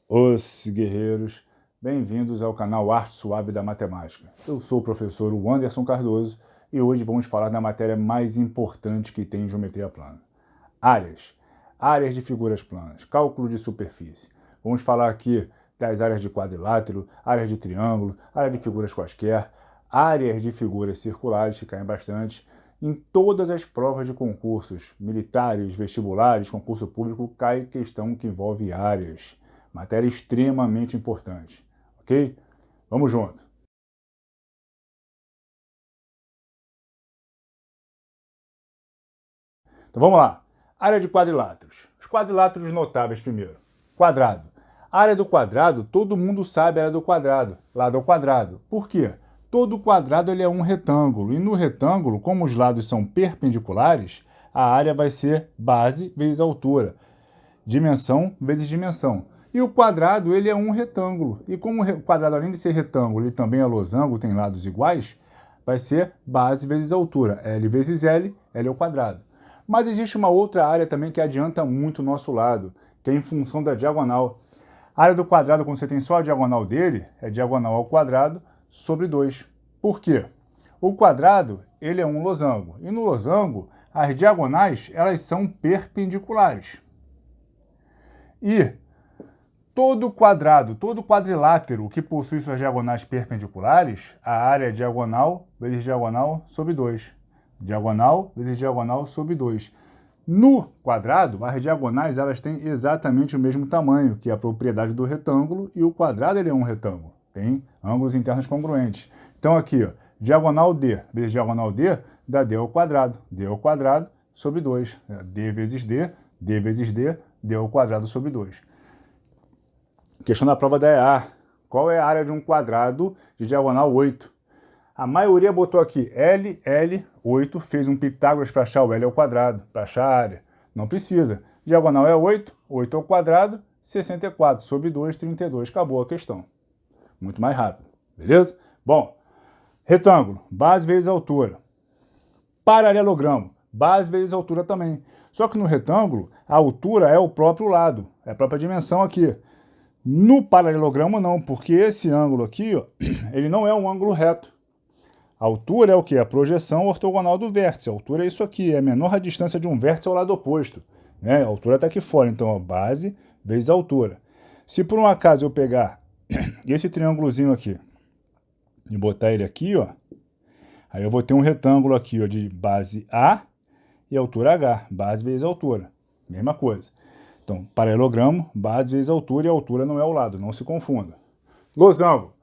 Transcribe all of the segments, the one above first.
Os guerreiros, bem-vindos ao canal Arte Suave da Matemática. Eu sou o professor Anderson Cardoso e hoje vamos falar da matéria mais importante que tem em geometria plana. Áreas. Áreas de figuras planas, cálculo de superfície. Vamos falar aqui das áreas de quadrilátero, áreas de triângulo, área de figuras quaisquer, áreas de figuras circulares, que caem bastante. Em todas as provas de concursos militares, vestibulares, concurso público, cai questão que envolve áreas. Matéria extremamente importante, ok? Vamos junto. Então vamos lá. Área de quadriláteros. Os quadriláteros notáveis primeiro. Quadrado. A área do quadrado, todo mundo sabe a área do quadrado, lado ao quadrado. Por quê? Todo quadrado ele é um retângulo, e no retângulo, como os lados são perpendiculares, a área vai ser base vezes altura, dimensão vezes dimensão. E o quadrado ele é um retângulo, e como o quadrado, além de ser retângulo, ele também é losango, tem lados iguais, vai ser base vezes altura, L vezes L, L ao quadrado. Mas existe uma outra área também que adianta muito o nosso lado, que é em função da diagonal. A área do quadrado, quando você tem só a diagonal dele, é diagonal ao quadrado sobre 2. Por quê? O quadrado ele é um losango, e no losango as diagonais elas são perpendiculares. E todo quadrado, todo quadrilátero que possui suas diagonais perpendiculares, a área é diagonal vezes diagonal sobre 2. Diagonal vezes diagonal sobre 2. No quadrado, as diagonais elas têm exatamente o mesmo tamanho, que é a propriedade do retângulo, e o quadrado ele é um retângulo. Tem ângulos internos congruentes. Então aqui, ó, diagonal D vezes diagonal D dá D ao quadrado sobre 2. D vezes D, D vezes D, D ao quadrado sobre 2. Questão da prova da EA. Qual é a área de um quadrado de diagonal 8? A maioria botou aqui L, L, 8, fez um Pitágoras para achar o L ao quadrado, para achar a área. Não precisa. Diagonal é 8, 8 ao quadrado, 64 sobre 2, 32. Acabou a questão. Muito mais rápido, beleza? Bom, retângulo, base vezes altura. Paralelogramo, base vezes altura também. Só que no retângulo, a altura é o próprio lado, é a própria dimensão aqui. No paralelogramo não, porque esse ângulo aqui, ó, ele não é um ângulo reto. A altura é o quê? A projeção ortogonal do vértice. A altura é isso aqui, é menor a distância de um vértice ao lado oposto. Né? A altura está aqui fora, então a base vezes a altura. Se por um acaso eu pegar esse triângulozinho aqui e botar ele aqui, ó, aí eu vou ter um retângulo aqui, ó, de base A e altura H, base vezes altura. Mesma coisa. Então, paralelogramo, base vezes altura, e a altura não é o lado, não se confunda. Losango.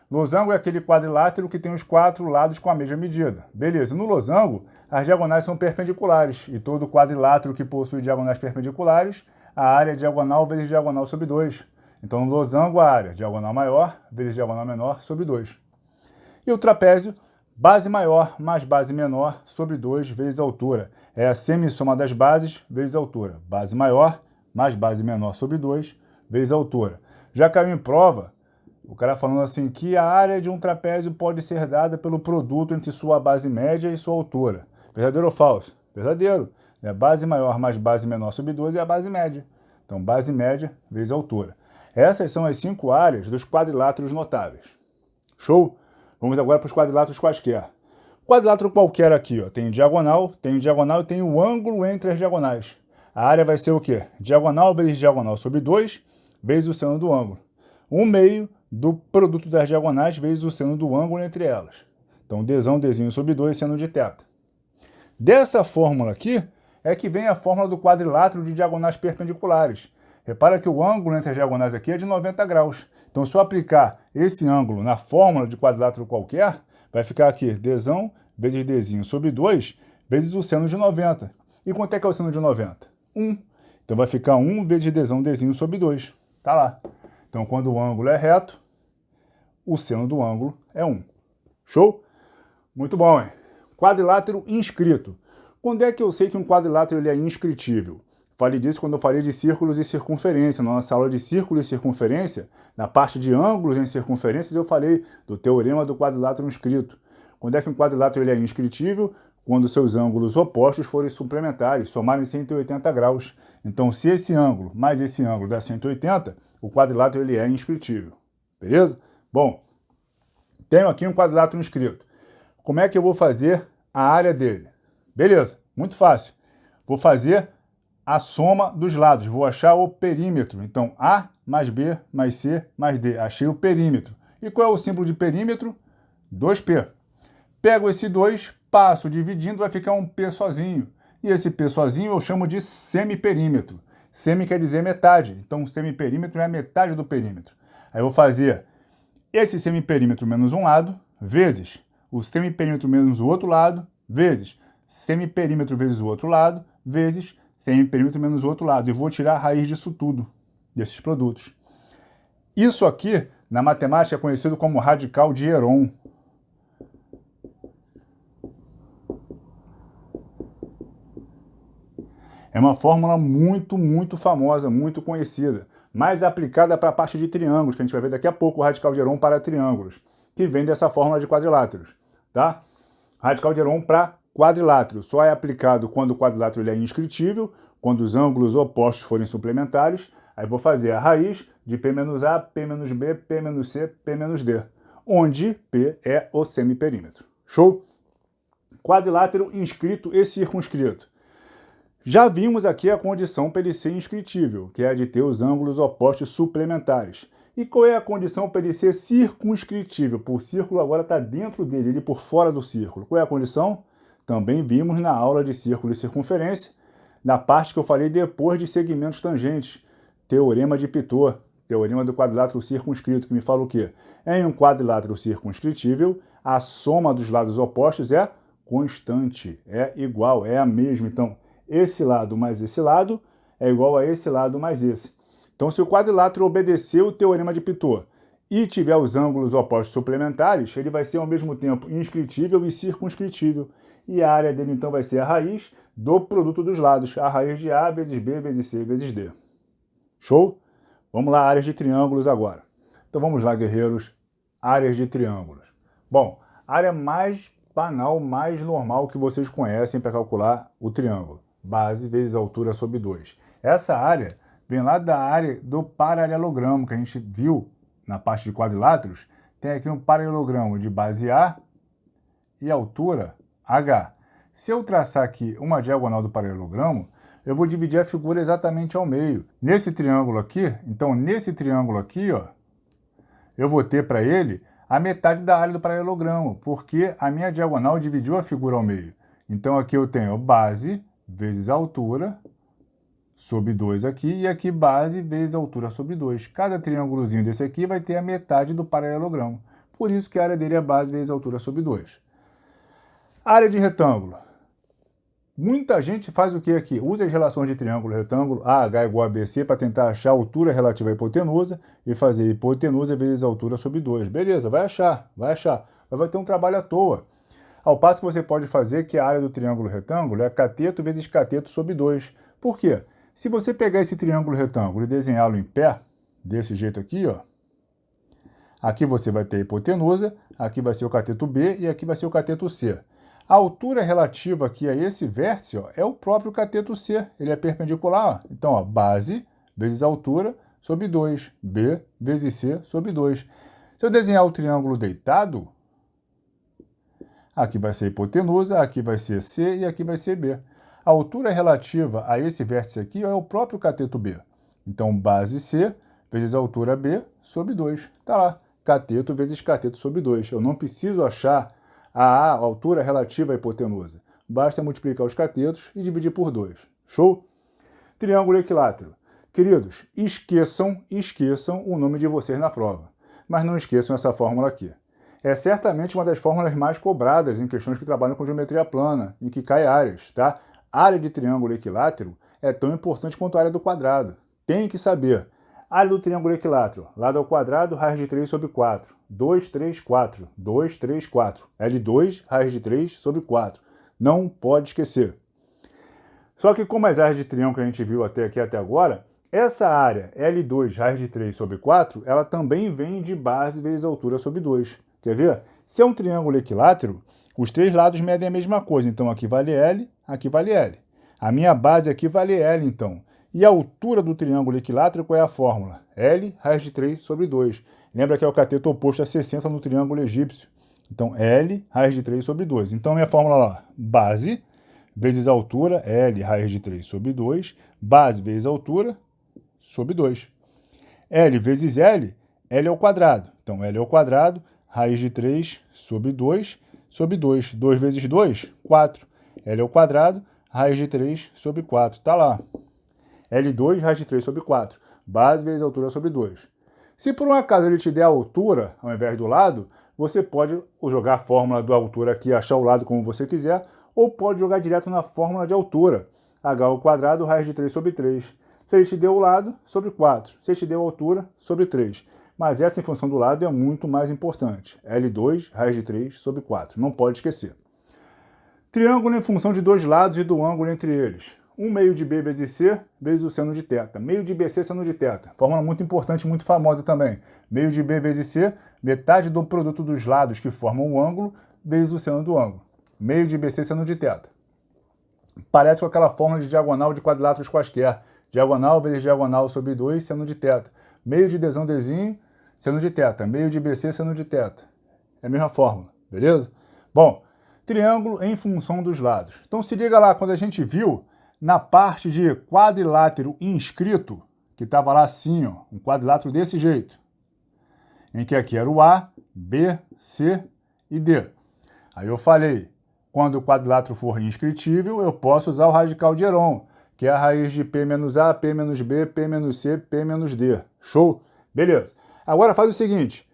Losango é aquele quadrilátero que tem os 4 lados com a mesma medida. Beleza, no losango, as diagonais são perpendiculares, e todo quadrilátero que possui diagonais perpendiculares, a área é diagonal vezes diagonal sobre 2. Então, no losango, a área é diagonal maior vezes diagonal menor sobre 2. E o trapézio, base maior mais base menor sobre 2 vezes a altura. É a semissoma das bases vezes a altura. Base maior mais base menor sobre 2 vezes a altura. Já caiu em prova, o cara falando assim que a área de um trapézio pode ser dada pelo produto entre sua base média e sua altura. Verdadeiro ou falso? Verdadeiro. É base maior mais base menor sobre 2 é a base média. Então, base média vezes a altura. Essas são as 5 áreas dos quadriláteros notáveis. Show? Vamos agora para os quadriláteros quaisquer. Quadrilátero qualquer aqui, ó, tem diagonal e tem o ângulo entre as diagonais. A área vai ser o quê? Diagonal vezes diagonal sobre 2 vezes o seno do ângulo. 1/2 do produto das diagonais vezes o seno do ângulo entre elas. Então, Dzinho sobre 2, seno de θ. Dessa fórmula aqui é que vem a fórmula do quadrilátero de diagonais perpendiculares. Repara que o ângulo entre as diagonais aqui é de 90 graus. Então, se eu aplicar esse ângulo na fórmula de quadrilátero qualquer, vai ficar aqui Dzão vezes Dzinho sobre 2 vezes o seno de 90. E quanto é que é o seno de 90? 1. Então, vai ficar 1 vezes Dzinho sobre 2. Tá lá. Então, quando o ângulo é reto, o seno do ângulo é 1. Show? Muito bom, hein? Quadrilátero inscrito. Quando é que eu sei que um quadrilátero ele é inscritível? Falei disso quando eu falei de círculos e circunferência. Na nossa aula de círculo e circunferência, na parte de ângulos em circunferências, eu falei do teorema do quadrilátero inscrito. Quando é que um quadrilátero ele é inscritível? quando seus ângulos opostos forem suplementares, somarem 180 graus. Então, se esse ângulo mais esse ângulo dá 180, o quadrilátero ele é inscritível. Beleza? Bom, tenho aqui um quadrilátero inscrito. Como é que eu vou fazer a área dele? Beleza, muito fácil. Vou fazer a soma dos lados, vou achar o perímetro. Então, A mais B mais C mais D. Achei o perímetro. E qual é o símbolo de perímetro? 2P. Pego esse 2, passo dividindo, vai ficar um P sozinho. E esse P sozinho eu chamo de semiperímetro. Semi quer dizer metade. Então, semiperímetro é a metade do perímetro. Aí eu vou fazer esse semiperímetro menos um lado, vezes o semiperímetro menos o outro lado, vezes semiperímetro vezes o outro lado, vezes semiperímetro menos o outro lado. E vou tirar a raiz disso tudo, desses produtos. Isso aqui, na matemática, é conhecido como radical de Heron. É uma fórmula muito famosa, muito conhecida, mais aplicada para a parte de triângulos, que a gente vai ver daqui a pouco o radical de Heron para triângulos, que vem dessa fórmula de quadriláteros, tá? Radical de Heron para quadrilátero só é aplicado quando o quadrilátero ele é inscritível, quando os ângulos opostos forem suplementares. Aí vou fazer a raiz de P menos A, P menos B, P menos C, P menos D, onde P é o semiperímetro. Show? Quadrilátero inscrito e circunscrito. Já vimos aqui a condição para ele ser inscritível, que é a de ter os ângulos opostos suplementares. E qual é a condição para ele ser circunscritível? O círculo agora está dentro dele, ele por fora do círculo. Qual é a condição? Também vimos na aula de círculo e circunferência, na parte que eu falei depois de segmentos tangentes. Teorema de Pitot, teorema do quadrilátero circunscrito, que me fala o quê? Em um quadrilátero circunscritível, a soma dos lados opostos é constante, é igual, é a mesma. Então, esse lado mais esse lado é igual a esse lado mais esse. Então, se o quadrilátero obedecer o teorema de Pitot e tiver os ângulos opostos suplementares, ele vai ser ao mesmo tempo inscritível e circunscritível. E a área dele, então, vai ser a raiz do produto dos lados, a raiz de A vezes B vezes C vezes D. Show? Vamos lá, áreas de triângulos agora. Então, vamos lá, guerreiros, áreas de triângulos. Bom, a área mais banal, mais normal que vocês conhecem para calcular o triângulo. Base vezes altura sobre 2. Essa área vem lá da área do paralelogramo, que a gente viu na parte de quadriláteros. Tem aqui um paralelogramo de base A e altura H. Se eu traçar aqui uma diagonal do paralelogramo, eu vou dividir a figura exatamente ao meio. Nesse triângulo aqui, então nesse triângulo aqui, ó, eu vou ter para ele a metade da área do paralelogramo, porque a minha diagonal dividiu a figura ao meio. Então aqui eu tenho base vezes altura sobre 2 aqui, e aqui base vezes altura sobre 2. Cada triângulozinho desse aqui vai ter a metade do paralelogramo. Por isso que a área dele é base vezes altura sobre 2. Área de retângulo. Muita gente faz o que aqui? Usa as relações de triângulo e retângulo, AH igual a BC, para tentar achar a altura relativa à hipotenusa e fazer hipotenusa vezes altura sobre 2. Beleza, vai achar. Mas vai ter um trabalho à toa. Ao passo que você pode fazer que a área do triângulo retângulo é cateto vezes cateto sobre 2. Por quê? Se você pegar esse triângulo retângulo e desenhá-lo em pé, desse jeito aqui, ó, aqui você vai ter a hipotenusa, aqui vai ser o cateto B e aqui vai ser o cateto C. A altura relativa aqui a esse vértice, ó, é o próprio cateto C, ele é perpendicular. Ó. Então, ó, base vezes altura sobre 2, B vezes C sobre 2. Se eu desenhar o triângulo deitado, aqui vai ser hipotenusa, aqui vai ser C e aqui vai ser B. A altura relativa a esse vértice aqui ó, é o próprio cateto B. Então, base C vezes altura B sobre 2. Está lá, cateto vezes cateto sobre 2. Eu não preciso achar a altura relativa à hipotenusa. Basta multiplicar os catetos e dividir por 2. Show? Triângulo equilátero. Queridos, esqueçam o nome de vocês na prova. Mas não esqueçam essa fórmula aqui. É certamente uma das fórmulas mais cobradas em questões que trabalham com geometria plana, em que cai áreas, tá? A área de triângulo equilátero é tão importante quanto a área do quadrado. Tem que saber. Área do triângulo equilátero, lado ao quadrado, raiz de 3 sobre 4. 2, 3, 4. 2, 3, 4. L2, raiz de 3 sobre 4. Não pode esquecer. Só que como as áreas de triângulo que a gente viu até aqui até agora, essa área L2, raiz de 3 sobre 4, ela também vem de base vezes altura sobre 2. Quer ver? Se é um triângulo equilátero, Os três lados medem a mesma coisa, então aqui vale L, aqui vale L. A minha base aqui vale L, então. E a altura do triângulo equilátero, qual é a fórmula? L raiz de 3 sobre 2. Lembra que é o cateto oposto a 60 no triângulo egípcio. Então, L raiz de 3 sobre 2. Então, minha fórmula lá, base vezes altura, L raiz de 3 sobre 2. Base vezes altura, sobre 2. L vezes L, L ao quadrado. Então, L ao quadrado, raiz de 3 sobre 2, sobre 2. 2 vezes 2, 4. L ao quadrado, raiz de 3 sobre 4. Está lá. L2, raiz de 3 sobre 4. Base vezes altura sobre 2. Se por um acaso ele te der a altura ao invés do lado, você pode jogar a fórmula da altura aqui, achar o lado como você quiser, ou pode jogar direto na fórmula de altura. H ao quadrado, raiz de 3 sobre 3. Se ele te deu o lado, sobre 4. Se ele te deu a altura, sobre 3. Mas essa em função do lado é muito mais importante. L2, raiz de 3 sobre 4. Não pode esquecer. Triângulo em função de dois lados e do ângulo entre eles. 1 meio de B vezes C vezes o seno de θ. Meio de BC, seno de θ. Fórmula muito importante, muito famosa também. Meio de B vezes C, metade do produto dos lados que formam o ângulo vezes o seno do ângulo. Meio de BC, seno de θ. Parece com aquela fórmula de diagonal de quadriláteros quaisquer. Diagonal vezes diagonal sobre 2, seno de θ. Meio de Dzão, Dzinho, seno de θ. Meio de BC, seno de θ. É a mesma fórmula, beleza? Bom, triângulo em função dos lados. Então se liga lá, quando a gente viu na parte de quadrilátero inscrito, que estava lá assim, ó, um quadrilátero desse jeito, em que aqui era o A, B, C e D. Aí eu falei, quando o quadrilátero for inscritível, eu posso usar o radical de Heron, que é a raiz de P menos A, P menos B, P menos C, P menos D. Show? Beleza. Agora faz o seguinte,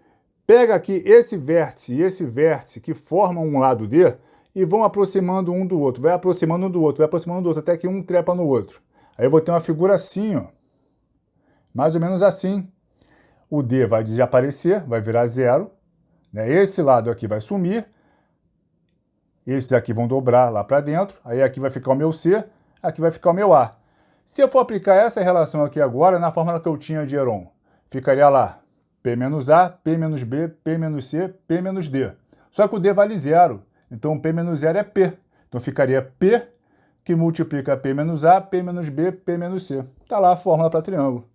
pega aqui esse vértice e esse vértice que formam um lado D e vão aproximando um do outro, vai aproximando um do outro, vai aproximando um do outro, até que um trepa no outro. Aí eu vou ter uma figura assim, ó, mais ou menos assim. O D vai desaparecer, vai virar zero, né? Esse lado aqui vai sumir, esses aqui vão dobrar lá para dentro, aí aqui vai ficar o meu C, aqui vai ficar o meu A. Se eu for aplicar essa relação aqui agora, na fórmula que eu tinha de Heron, ficaria lá P menos A, P menos B, P menos C, P menos D. Só que o D vale zero, então P menos zero é P. Então ficaria P que multiplica P menos A, P menos B, P menos C. Está lá a fórmula para triângulo.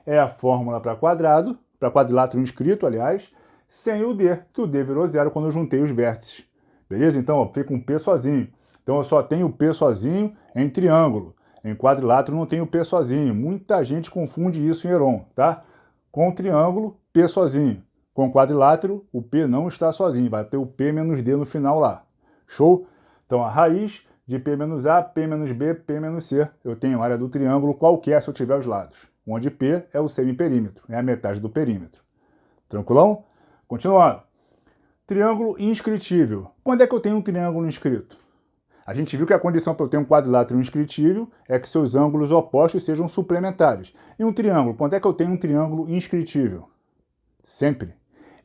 É a fórmula para quadrado, para quadrilátero inscrito, aliás, sem o D, que o D virou zero quando eu juntei os vértices. Beleza? Então ó, fica um P sozinho. Então eu só tenho P sozinho em triângulo. Em quadrilátero não tenho P sozinho. Muita gente confunde isso em Heron, tá? Com triângulo, P sozinho. Com quadrilátero, o P não está sozinho. Vai ter o P menos D no final lá. Show? Então a raiz de P menos A, P menos B, P menos C. Eu tenho área do triângulo qualquer se eu tiver os lados. Onde P é o semiperímetro, é a metade do perímetro. Tranquilão? Continuando. Triângulo inscritível. Quando é que eu tenho um triângulo inscrito? A gente viu que a condição para eu ter um quadrilátero inscritível é que seus ângulos opostos sejam suplementares. E um triângulo, quando é que eu tenho um triângulo inscritível? Sempre.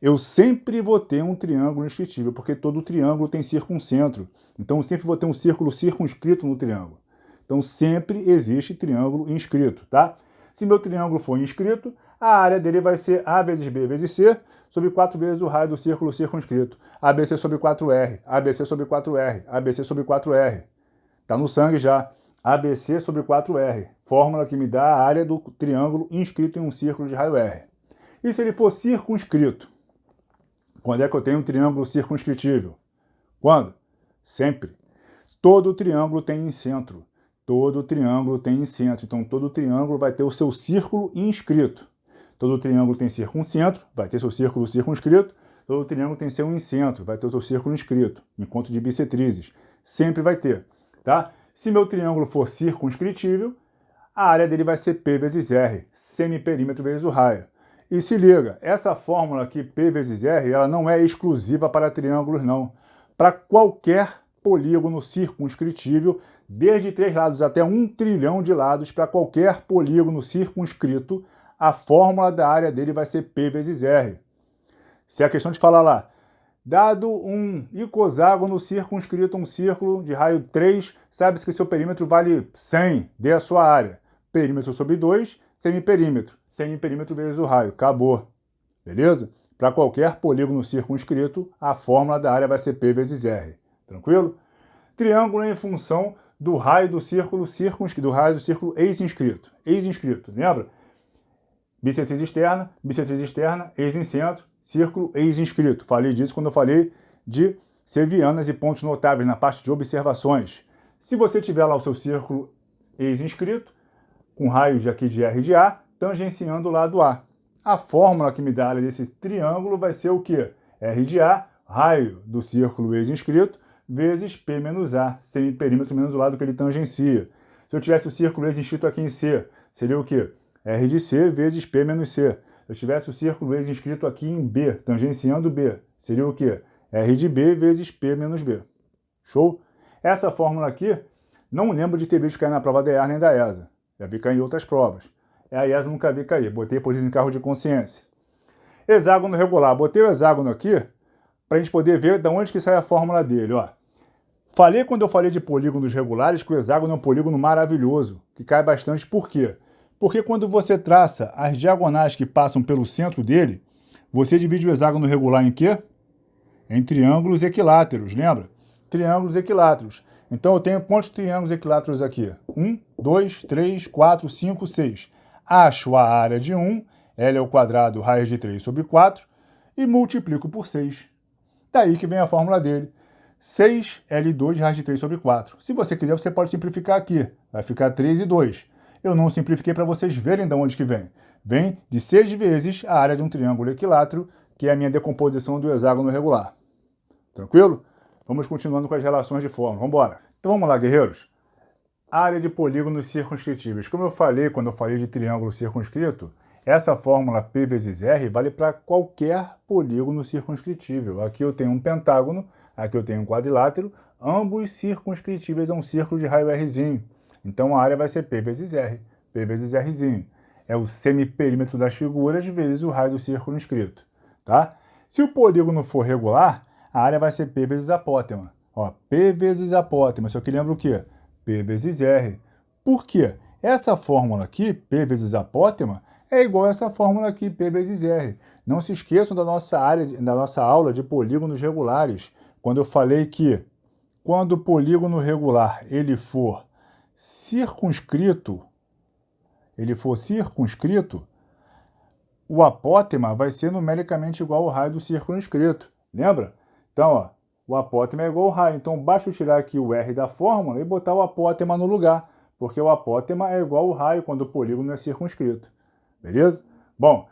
Eu sempre vou ter um triângulo inscritível, porque todo triângulo tem circuncentro. Então eu sempre vou ter um círculo circunscrito no triângulo. Então sempre existe triângulo inscrito, tá? Se meu triângulo for inscrito, a área dele vai ser A vezes B vezes C, sobre 4 vezes o raio do círculo circunscrito. ABC sobre 4R, ABC sobre 4R, ABC sobre 4R. Tá no sangue já. ABC sobre 4R. Fórmula que me dá a área do triângulo inscrito em um círculo de raio R. E se ele for circunscrito? Quando é que eu tenho um triângulo circunscritível? Quando? Sempre. Todo triângulo tem incentro. Todo triângulo tem incentro. Então todo triângulo vai ter o seu círculo inscrito. Todo triângulo tem circuncentro, vai ter seu círculo circunscrito. Todo triângulo tem seu incentro, vai ter o seu círculo inscrito. Encontro de bissetrizes. Sempre vai ter, tá? Se meu triângulo for circunscritível, a área dele vai ser P vezes R, semiperímetro vezes o raio. E se liga, essa fórmula aqui, P vezes R, ela não é exclusiva para triângulos, não. Para qualquer polígono circunscritível, desde 3 lados até 1 trilhão de lados, para qualquer polígono circunscrito, a fórmula da área dele vai ser P vezes R. Se é a questão de falar lá, dado um icoságono circunscrito a um círculo de raio 3, sabe-se que seu perímetro vale 100, dê a sua área. Perímetro sobre 2, semiperímetro. Semiperímetro vezes o raio. Acabou. Beleza? Para qualquer polígono circunscrito, a fórmula da área vai ser P vezes R. Tranquilo? Triângulo é em função do raio do círculo circunscrito, do raio do círculo ex-inscrito. Ex-inscrito, lembra? Bissetriz externa, ex em centro, círculo ex-inscrito. Falei disso quando eu falei de sevianas e pontos notáveis na parte de observações. Se você tiver lá o seu círculo ex-inscrito, com raios aqui de R de A, tangenciando o lado A. A fórmula que me dá a área desse triângulo vai ser o quê? R de A, raio do círculo ex-inscrito, vezes P menos A, semiperímetro menos o lado que ele tangencia. Se eu tivesse o círculo ex-inscrito aqui em C, seria o quê? R de C vezes P menos C. Se eu tivesse o círculo ex-inscrito aqui em B, tangenciando B, seria o quê? R de B vezes P menos B. Show? Essa fórmula aqui, não lembro de ter visto cair na prova da EAR nem da ESA. Já vi cair em outras provas. A ESA nunca vi cair. Botei por isso em carro de consciência. Hexágono regular. Botei o hexágono aqui para a gente poder ver de onde que sai a fórmula dele. Ó. Falei quando eu falei de polígonos regulares que o hexágono é um polígono maravilhoso, que cai bastante. Por quê? Porque quando você traça as diagonais que passam pelo centro dele, você divide o hexágono regular em quê? Em triângulos equiláteros, lembra? Triângulos equiláteros. Então eu tenho quantos triângulos equiláteros aqui? 1, 2, 3, 4, 5, 6. Acho a área de 1, L ao quadrado, raiz de 3 sobre 4, e multiplico por 6. Daí que vem a fórmula dele. 6L2 raiz de 3 sobre 4. Se você quiser, você pode simplificar aqui. Vai ficar 3 e 2. Eu não simplifiquei para vocês verem de onde que vem. Vem de 6 vezes a área de um triângulo equilátero, que é a minha decomposição do hexágono regular. Tranquilo? Vamos continuando com as relações de fórmula. Vamos embora. Então vamos lá, guerreiros. Área de polígonos circunscritíveis. Como eu falei quando eu falei de triângulo circunscrito, essa fórmula P vezes R vale para qualquer polígono circunscritível. Aqui eu tenho um pentágono, aqui eu tenho um quadrilátero, ambos circunscritíveis a um círculo de raio Rzinho. Então a área vai ser P vezes R, P vezes Rzinho. É o semiperímetro das figuras vezes o raio do círculo inscrito. Tá? Se o polígono for regular, a área vai ser P vezes apótema. Ó, P vezes apótema, isso aqui lembra o quê? P vezes R. Por quê? Essa fórmula aqui, P vezes apótema, é igual a essa fórmula aqui, P vezes R. Não se esqueçam da nossa aula de polígonos regulares, quando eu falei que quando o polígono regular ele for circunscrito, o apótema vai ser numericamente igual ao raio do círculo inscrito. Lembra? Então, ó, o apótema é igual ao raio. Então, basta eu tirar aqui o R da fórmula e botar o apótema no lugar, porque o apótema é igual ao raio quando o polígono é circunscrito. Beleza? Bom,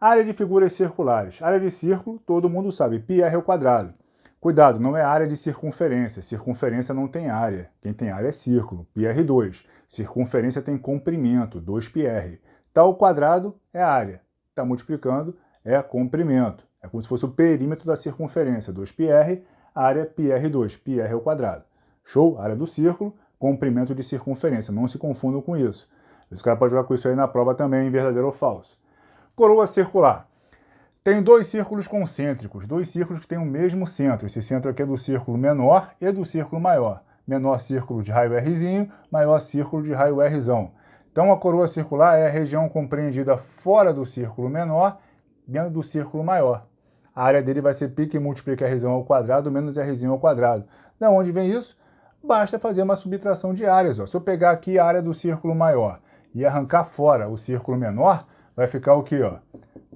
área de figuras circulares. Área de círculo, todo mundo sabe, πr ao quadrado. Cuidado, não é área de circunferência. Circunferência não tem área. Quem tem área é círculo, πr2. Circunferência tem comprimento, 2πr. Tá ao quadrado é área. Está multiplicando é comprimento. É como se fosse o perímetro da circunferência, 2πr, área πr2, πr ao quadrado. Show? Área do círculo, comprimento de circunferência. Não se confundam com isso. Os caras podem jogar com isso aí na prova também, em verdadeiro ou falso. Coroa circular. Tem dois círculos concêntricos, dois círculos que têm o mesmo centro. Esse centro aqui é do círculo menor e do círculo maior. Menor círculo de raio Rzinho, maior círculo de raio Rzão. Então a coroa circular é a região compreendida fora do círculo menor, dentro do círculo maior. A área dele vai ser π que multiplica Rzão ao quadrado menos Rzinho ao quadrado. Da onde vem isso? Basta fazer uma subtração de áreas. Ó. Se eu pegar aqui a área do círculo maior e arrancar fora o círculo menor, vai ficar o quê? Ó?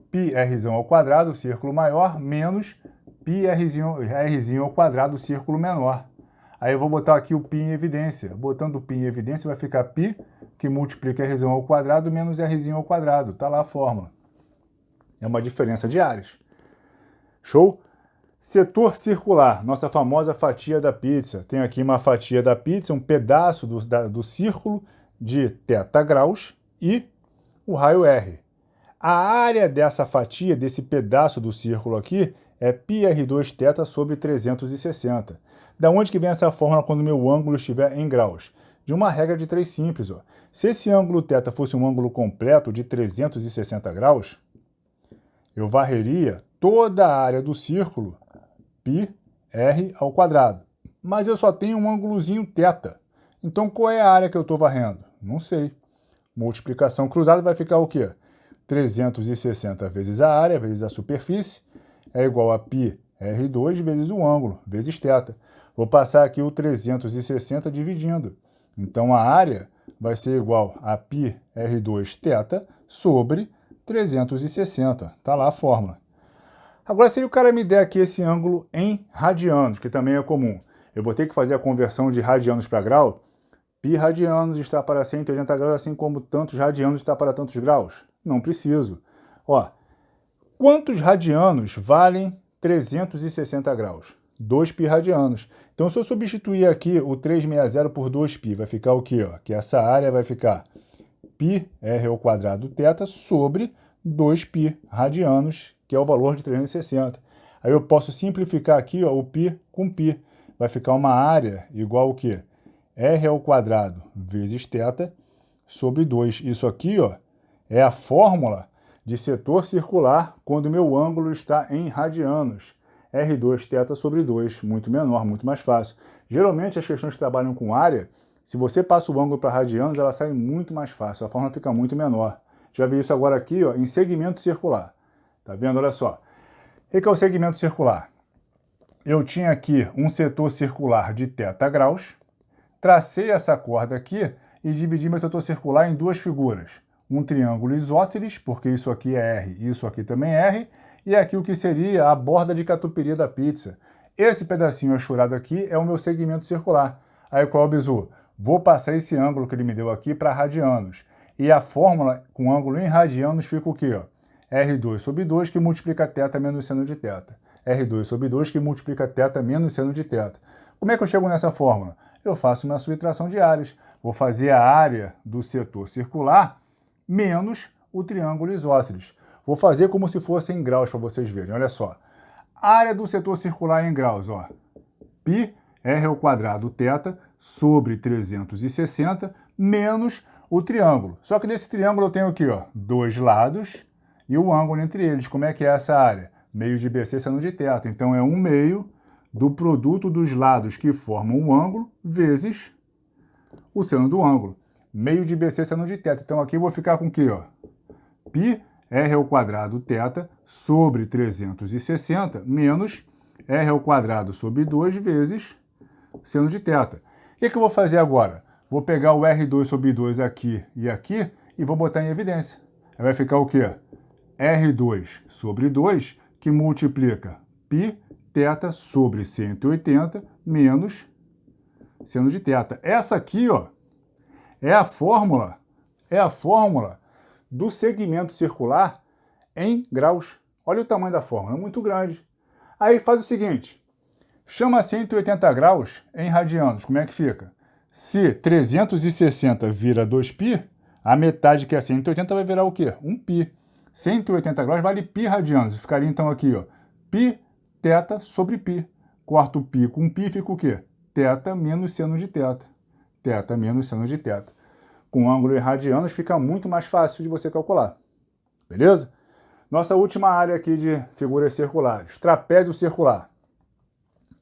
πRzão ao quadrado, o círculo maior, menos πRzinho ao quadrado, o círculo menor. Aí eu vou botar aqui o π em evidência. Botando o π em evidência vai ficar π, que multiplica Rzão ao quadrado, menos Rzinho ao quadrado. Está lá a fórmula. É uma diferença de áreas. Show? Setor circular, nossa famosa fatia da pizza. Tem aqui uma fatia da pizza, um pedaço do círculo de θ graus e o raio R. A área dessa fatia, desse pedaço do círculo aqui, é πr2θ sobre 360. Da onde que vem essa fórmula quando o meu ângulo estiver em graus? De uma regra de 3 simples. Ó. Se esse ângulo θ fosse um ângulo completo de 360 graus, eu varreria toda a área do círculo πr ao quadrado. Mas eu só tenho um ângulozinho θ. Então qual é a área que eu estou varrendo? Não sei. Multiplicação cruzada vai ficar o quê? 360 vezes a área, vezes a superfície, é igual a πr R2 vezes o ângulo, vezes θ. Vou passar aqui o 360 dividindo. Então, a área vai ser igual a π R2 θ sobre 360. Está lá a fórmula. Agora, se o cara me der aqui esse ângulo em radianos, que também é comum, eu vou ter que fazer a conversão de radianos para grau. Π radianos está para 180 graus, assim como tantos radianos está para tantos graus? Não preciso. Ó, quantos radianos valem 360 graus? 2π radianos. Então, se eu substituir aqui o 360 por 2π, vai ficar o quê? Ó? Que essa área vai ficar π r ao quadrado θ sobre 2π radianos, que é o valor de 360. Aí eu posso simplificar aqui, ó, o π com π. Vai ficar uma área igual ao quê? R ao quadrado vezes θ sobre 2. Isso aqui, ó, é a fórmula de setor circular quando o meu ângulo está em radianos. R2θ sobre 2, muito menor, muito mais fácil. Geralmente as questões que trabalham com área, se você passa o ângulo para radianos, ela sai muito mais fácil, a fórmula fica muito menor. Já vi isso agora aqui, ó, em segmento circular. Tá vendo? Olha só. O que é o segmento circular? Eu tinha aqui um setor circular de θ graus, tracei essa corda aqui e dividi meu setor circular em duas figuras. Um triângulo isósceles, porque isso aqui é R e isso aqui também é R, e aqui o que seria a borda de catupiry da pizza. Esse pedacinho achurado aqui é o meu segmento circular. Aí qual é o bizu? Vou passar esse ângulo que ele me deu aqui para radianos. E a fórmula com ângulo em radianos fica o quê? Ó? R2 sobre 2 que multiplica θ menos seno de θ. R2 sobre 2 que multiplica θ menos seno de θ. Como é que eu chego nessa fórmula? Eu faço uma subtração de áreas. Vou fazer a área do setor circular menos o triângulo isósceles. Vou fazer como se fosse em graus para vocês verem. Olha só. Área do setor circular em graus, ó. π r ao quadrado θ sobre 360 menos o triângulo. Só que desse triângulo eu tenho aqui, ó, dois lados e o ângulo entre eles. Como é que é essa área? Meio de BC seno de θ. Então é 1/2 do produto dos lados que formam o ângulo vezes o seno do ângulo. Meio de BC seno de θ. Então aqui eu vou ficar com o quê? Ó? π r ao quadrado θ sobre 360 menos r ao quadrado sobre 2 vezes seno de θ. O que eu vou fazer agora? Vou pegar o R2 sobre 2 aqui e vou botar em evidência. Aí vai ficar o quê? R2 sobre 2 que multiplica π θ sobre 180 menos seno de θ. Essa aqui, ó, é a fórmula do segmento circular em graus. Olha o tamanho da fórmula, é muito grande. Aí faz o seguinte, chama 180 graus em radianos, como é que fica? Se 360 vira 2π, a metade que é 180 vai virar o quê? 1π. 180 graus vale π radianos. Ficaria então aqui, ó, π θ sobre π. Corto π com π, fica o quê? Θ menos seno de θ. Θ menos seno de θ. Com ângulo em radianos fica muito mais fácil de você calcular. Beleza? Nossa última área aqui de figuras circulares. Trapézio circular.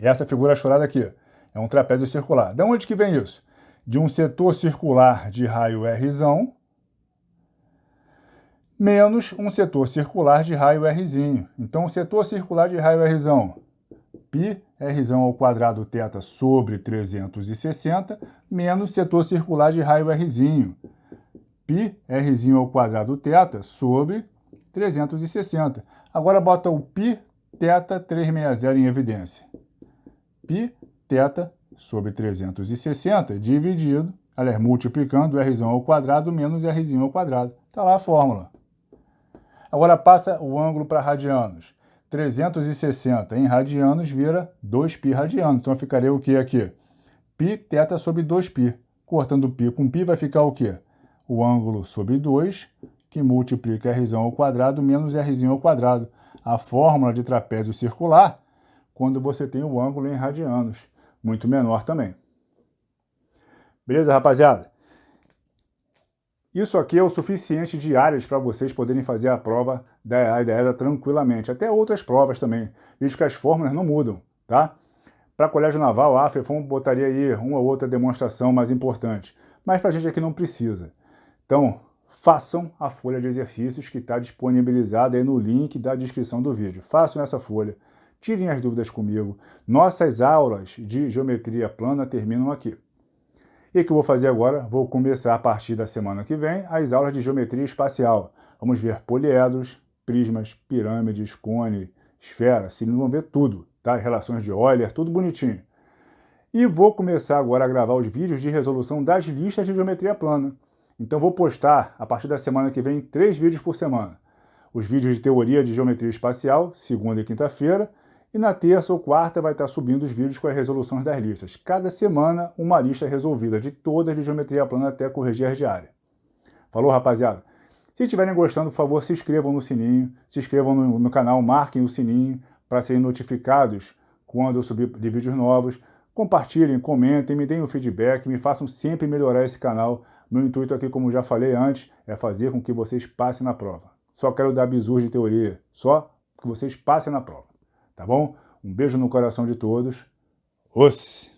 Essa figura achurada aqui é um trapézio circular. De onde que vem isso? De um setor circular de raio Rzão menos um setor circular de raio Rzinho. Então, o setor circular de raio Rzão, π Rzão ao quadrado θ sobre 360, menos setor circular de raio Rzinho, π Rzinho ao quadrado θ sobre 360. Agora bota o π θ 360 em evidência. π θ sobre 360 dividido, aliás, multiplicando Rzão ao quadrado menos Rzinho ao quadrado. Está lá a fórmula. Agora passa o ângulo para radianos. 360 em radianos vira 2π radianos. Então ficaria o que aqui? π θ sobre 2π. Cortando π com π vai ficar o quê? O ângulo sobre 2, que multiplica Rzão ao quadrado menos Rzinho ao quadrado. A fórmula de trapézio circular, quando você tem o ângulo em radianos. Muito menor também. Beleza, rapaziada? Isso aqui é o suficiente de áreas para vocês poderem fazer a prova da ESA tranquilamente. Até outras provas também, visto que as fórmulas não mudam, tá? Para colégio naval, a FEFOM botaria aí uma ou outra demonstração mais importante. Mas para a gente aqui não precisa. Então, façam a folha de exercícios que está disponibilizada aí no link da descrição do vídeo. Façam essa folha. tirem as dúvidas comigo. Nossas aulas de geometria plana terminam aqui. E o que eu vou fazer agora? Vou começar a partir da semana que vem as aulas de geometria espacial. Vamos ver poliedros, prismas, pirâmides, cone, esfera, cilindro, vamos ver tudo, tá? As relações de Euler, tudo bonitinho. E vou começar agora a gravar os vídeos de resolução das listas de geometria plana. Então vou postar, a partir da semana que vem, 3 vídeos por semana. Os vídeos de teoria de geometria espacial, segunda e quinta-feira, e na terça ou quarta vai estar subindo os vídeos com as resoluções das listas. Cada semana, uma lista resolvida de todas de geometria plana até corrigir as de área. Falou, rapaziada? Se estiverem gostando, por favor, se inscrevam no sininho, se inscrevam no canal, marquem o sininho para serem notificados quando eu subir de vídeos novos. Compartilhem, comentem, me deem um feedback, me façam sempre melhorar esse canal. Meu intuito aqui, como já falei antes, é fazer com que vocês passem na prova. Só quero dar bisus de teoria, só que vocês passem na prova. Tá bom? Um beijo no coração de todos. Os!